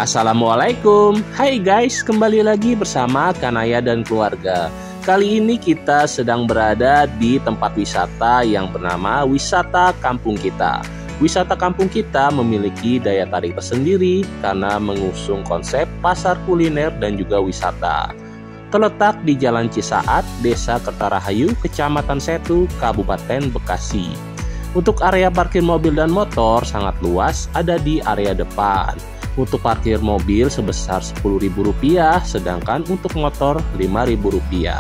Assalamualaikum. Hai guys, kembali lagi bersama Kanaya dan keluarga. Kali ini kita sedang berada di tempat wisata yang bernama Wisata Kampung Kita. Wisata Kampung Kita memiliki daya tarik tersendiri karena mengusung konsep pasar kuliner dan juga wisata. Terletak di Jalan Cisaat, Desa Kertarahayu, Kecamatan Setu, Kabupaten Bekasi. Untuk area parkir mobil dan motor sangat luas, ada di area depan. Untuk parkir mobil sebesar Rp10.000, sedangkan untuk motor Rp5.000.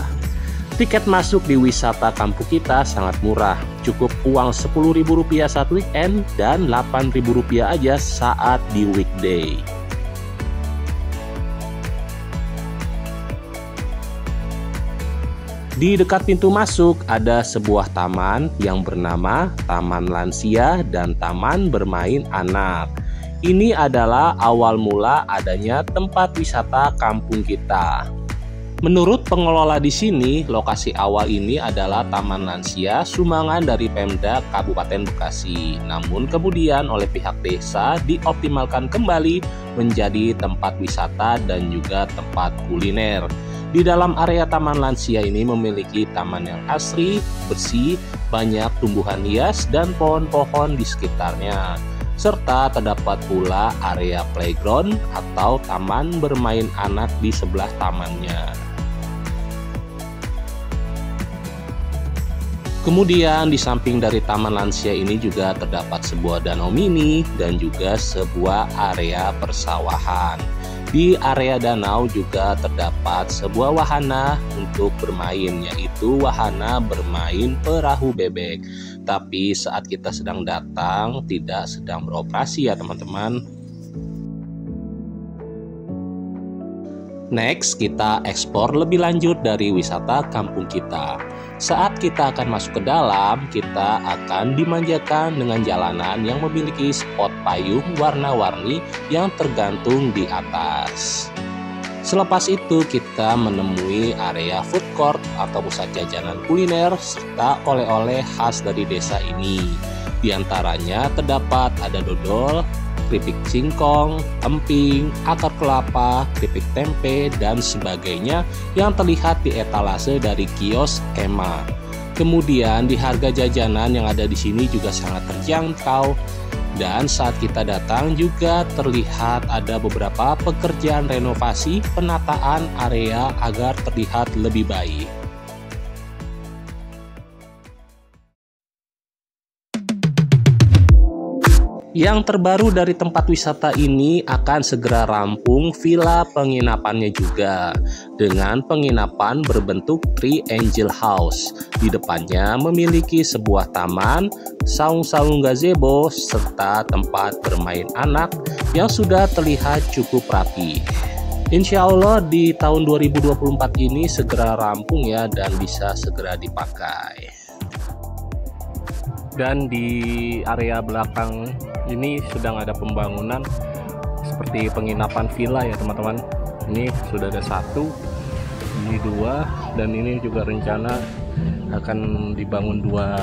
Tiket masuk di Wisata Kampung Kita sangat murah, cukup uang Rp10.000 saat weekend dan Rp8.000 aja saat di weekday. Di dekat pintu masuk ada sebuah taman yang bernama Taman Lansia dan Taman Bermain Anak. Ini adalah awal mula adanya tempat wisata kampung kita. Menurut pengelola di sini, lokasi awal ini adalah Taman Lansia sumbangan dari Pemda Kabupaten Bekasi. Namun kemudian oleh pihak desa dioptimalkan kembali menjadi tempat wisata dan juga tempat kuliner. Di dalam area Taman Lansia ini memiliki taman yang asri, bersih, banyak tumbuhan hias dan pohon-pohon di sekitarnya. Serta terdapat pula area playground atau taman bermain anak di sebelah tamannya. Kemudian di samping dari Taman Lansia ini juga terdapat sebuah danau mini dan juga sebuah area persawahan. Di area danau juga terdapat sebuah wahana untuk bermain, yaitu wahana bermain perahu bebek. Tapi saat kita sedang datang tidak sedang beroperasi ya teman-teman. Next, kita eksplor lebih lanjut dari wisata kampung kita. Saat kita akan masuk ke dalam, kita akan dimanjakan dengan jalanan yang memiliki spot payung warna-warni yang tergantung di atas. Selepas itu, kita menemui area food court atau pusat jajanan kuliner serta oleh-oleh khas dari desa ini. Di antaranya terdapat ada dodol, keripik singkong, emping, akar kelapa, keripik tempe, dan sebagainya yang terlihat di etalase dari kios Ema. Kemudian di harga jajanan yang ada di sini juga sangat terjangkau. Dan saat kita datang juga terlihat ada beberapa pekerjaan renovasi penataan area agar terlihat lebih baik. Yang terbaru dari tempat wisata ini akan segera rampung villa penginapannya juga dengan penginapan berbentuk Triangle House. Di depannya memiliki sebuah taman, saung-saung gazebo, serta tempat bermain anak yang sudah terlihat cukup rapi. Insya Allah di tahun 2024 ini segera rampung ya dan bisa segera dipakai. Dan di area belakang ini sedang ada pembangunan seperti penginapan villa ya teman-teman. Ini sudah ada satu, ini dua, dan ini juga rencana akan dibangun dua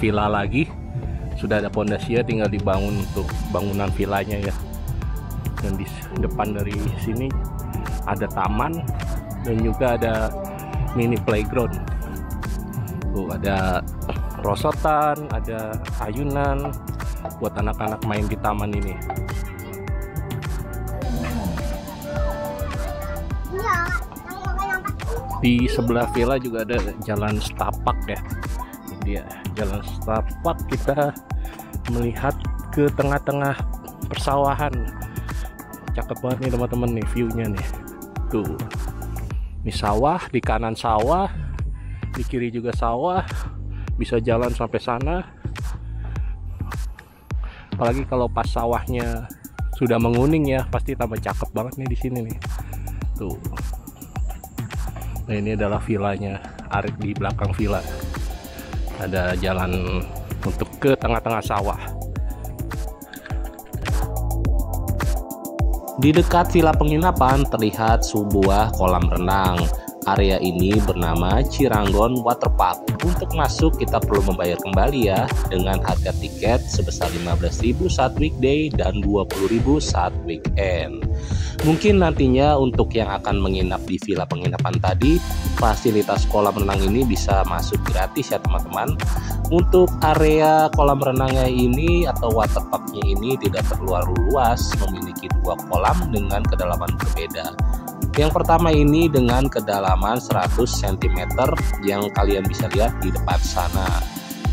villa lagi. Sudah ada pondasinya, tinggal dibangun untuk bangunan villanya ya. Dan di depan dari sini ada taman dan juga ada mini playground. Tuh ada rosotan, ada ayunan buat anak-anak main di taman ini. Di sebelah villa juga ada jalan setapak ya. Dia jalan setapak, kita melihat ke tengah-tengah persawahan. Cakep banget nih teman-teman nih view-nya nih. Tuh. Ini sawah, di kanan sawah, di kiri juga sawah. Bisa jalan sampai sana. Apalagi kalau pas sawahnya sudah menguning ya, pasti tambah cakep banget nih di sini nih. Tuh. Nah, ini adalah villanya. Arek di belakang villa. Ada jalan untuk ke tengah-tengah sawah. Di dekat villa penginapan terlihat sebuah kolam renang. Area ini bernama Ciranggon Waterpark. Untuk masuk kita perlu membayar kembali ya, dengan harga tiket sebesar 15.000 saat weekday dan 20.000 saat weekend. Mungkin nantinya untuk yang akan menginap di villa penginapan tadi, fasilitas kolam renang ini bisa masuk gratis ya teman-teman. Untuk area kolam renangnya ini atau waterparknya ini tidak terlalu luas, memiliki 2 kolam dengan kedalaman berbeda. Yang pertama ini dengan kedalaman 100 cm yang kalian bisa lihat di depan sana.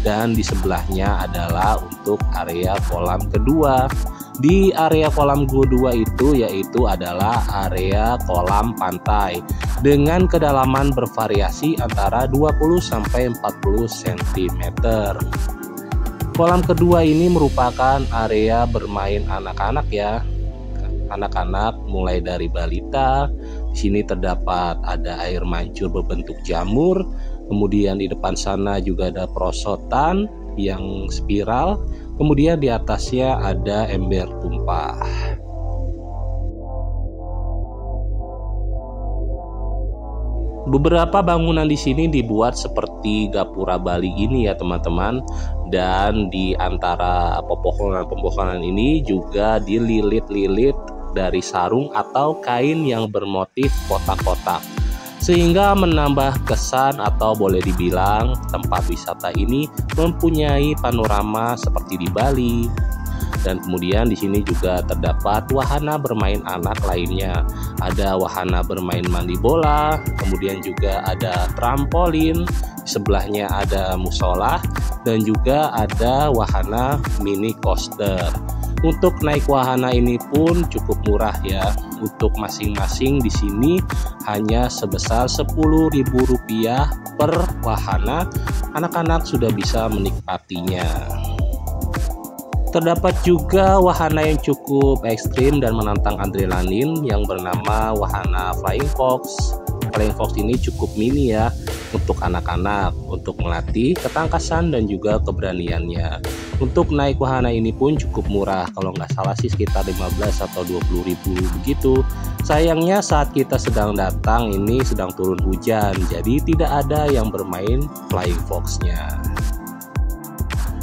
Dan di sebelahnya adalah untuk area kolam kedua. Di area kolam kedua itu yaitu adalah area kolam pantai dengan kedalaman bervariasi antara 20 sampai 40 cm. Kolam kedua ini merupakan area bermain anak-anak ya. Anak-anak mulai dari balita. Di sini terdapat ada air mancur berbentuk jamur. Kemudian di depan sana juga ada perosotan yang spiral. Kemudian di atasnya ada ember tumpah. Beberapa bangunan di sini dibuat seperti gapura Bali ini ya teman-teman. Dan di antara pepohonan-pepohonan ini juga dililit-lilit dari sarung atau kain yang bermotif kotak-kotak, sehingga menambah kesan atau boleh dibilang tempat wisata ini mempunyai panorama seperti di Bali. Dan kemudian di sini juga terdapat wahana bermain anak lainnya. Ada wahana bermain mandi bola, kemudian juga ada trampolin, sebelahnya ada musola, dan juga ada wahana mini coaster. Untuk naik wahana ini pun cukup murah ya. Untuk masing-masing di sini hanya sebesar Rp10.000 per wahana. Anak-anak sudah bisa menikmatinya. Terdapat juga wahana yang cukup ekstrim dan menantang adrenalin yang bernama wahana Flying Fox. Flying Fox ini cukup mini ya untuk anak-anak, untuk melatih ketangkasan dan juga keberaniannya. Untuk naik wahana ini pun cukup murah, kalau nggak salah sih sekitar 15 atau 20.000 begitu. Sayangnya saat kita sedang datang ini sedang turun hujan, jadi tidak ada yang bermain Flying Fox-nya.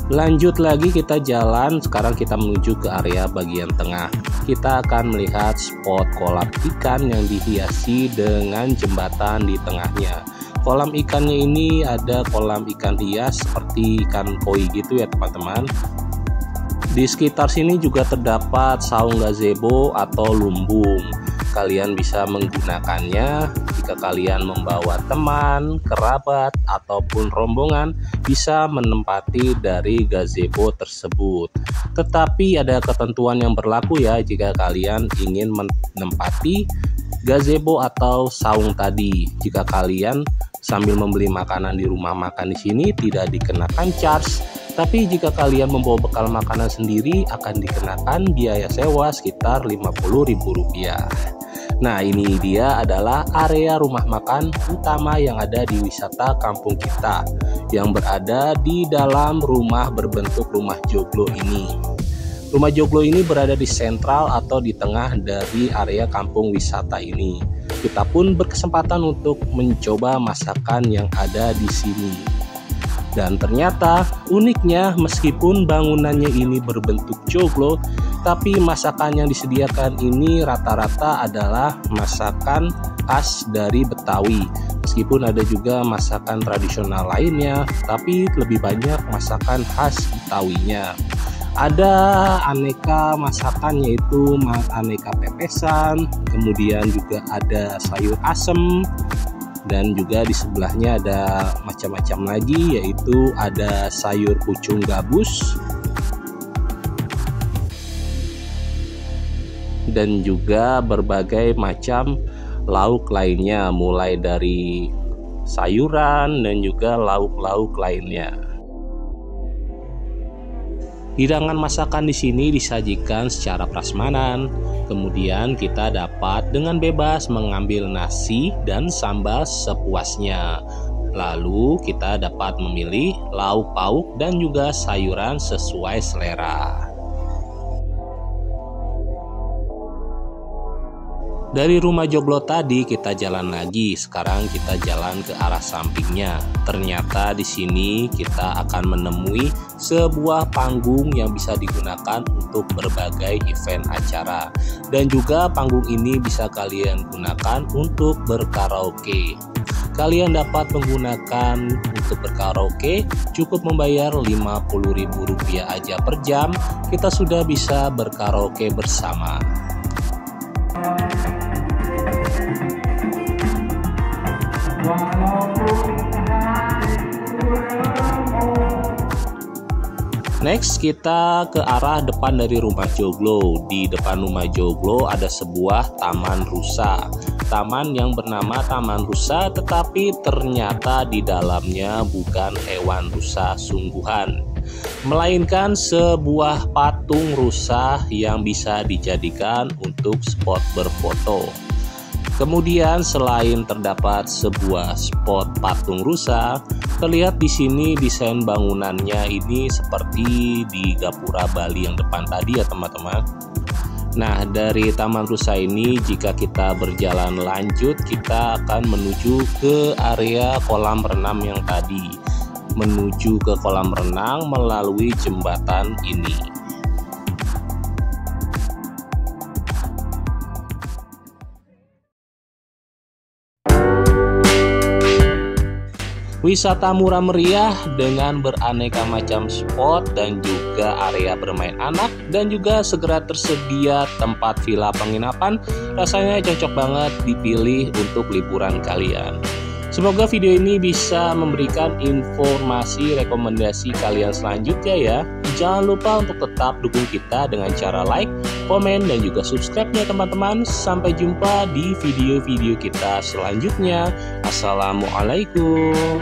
Lanjut lagi kita jalan, sekarang kita menuju ke area bagian tengah. Kita akan melihat spot kolam ikan yang dihiasi dengan jembatan di tengahnya. Kolam ikannya ini ada kolam ikan hias seperti ikan koi gitu ya teman-teman. Di sekitar sini juga terdapat saung gazebo atau lumbung. Kalian bisa menggunakannya jika kalian membawa teman, kerabat, ataupun rombongan, bisa menempati dari gazebo tersebut. Tetapi ada ketentuan yang berlaku ya jika kalian ingin menempati gazebo atau saung tadi. Jika kalian sambil membeli makanan di rumah makan di sini tidak dikenakan charge. Tapi jika kalian membawa bekal makanan sendiri akan dikenakan biaya sewa sekitar Rp50.000. Nah, ini dia adalah area rumah makan utama yang ada di wisata kampung kita, yang berada di dalam rumah berbentuk rumah joglo ini. Rumah joglo ini berada di sentral atau di tengah dari area kampung wisata ini. Kita pun berkesempatan untuk mencoba masakan yang ada di sini. Dan ternyata uniknya meskipun bangunannya ini berbentuk joglo, tapi masakan yang disediakan ini rata-rata adalah masakan khas dari Betawi. Meskipun ada juga masakan tradisional lainnya, tapi lebih banyak masakan khas Betawinya. Ada aneka masakan yaitu aneka pepesan, kemudian juga ada sayur asem, dan juga di sebelahnya ada macam-macam lagi yaitu ada sayur pucung gabus dan juga berbagai macam lauk lainnya, mulai dari sayuran dan juga lauk-lauk lainnya. Hidangan masakan di sini disajikan secara prasmanan. Kemudian kita dapat dengan bebas mengambil nasi dan sambal sepuasnya. Lalu kita dapat memilih lauk pauk dan juga sayuran sesuai selera. Dari rumah joglo tadi kita jalan lagi, sekarang kita jalan ke arah sampingnya. Ternyata di sini kita akan menemui sebuah panggung yang bisa digunakan untuk berbagai event acara. Dan juga panggung ini bisa kalian gunakan untuk berkaraoke. Kalian dapat menggunakan untuk berkaraoke, cukup membayar Rp50.000 aja per jam, kita sudah bisa berkaraoke bersama. Next kita ke arah depan dari rumah joglo. Di depan rumah joglo ada sebuah taman rusa. Taman yang bernama Taman Rusa, tetapi ternyata di dalamnya bukan hewan rusa sungguhan, melainkan sebuah patung rusa yang bisa dijadikan untuk spot berfoto. Kemudian selain terdapat sebuah spot patung rusa, terlihat di sini desain bangunannya ini seperti di Gapura Bali yang depan tadi ya teman-teman. Nah, dari Taman Rusa ini jika kita berjalan lanjut, kita akan menuju ke area kolam renang yang tadi. Menuju ke kolam renang melalui jembatan ini. Wisata murah meriah dengan beraneka macam spot dan juga area bermain anak, dan juga segera tersedia tempat villa penginapan, rasanya cocok banget dipilih untuk liburan kalian. Semoga video ini bisa memberikan informasi rekomendasi kalian selanjutnya ya. Jangan lupa untuk tetap dukung kita dengan cara like, komen, dan juga subscribe-nya teman-teman. Sampai jumpa di video-video kita selanjutnya. Assalamualaikum.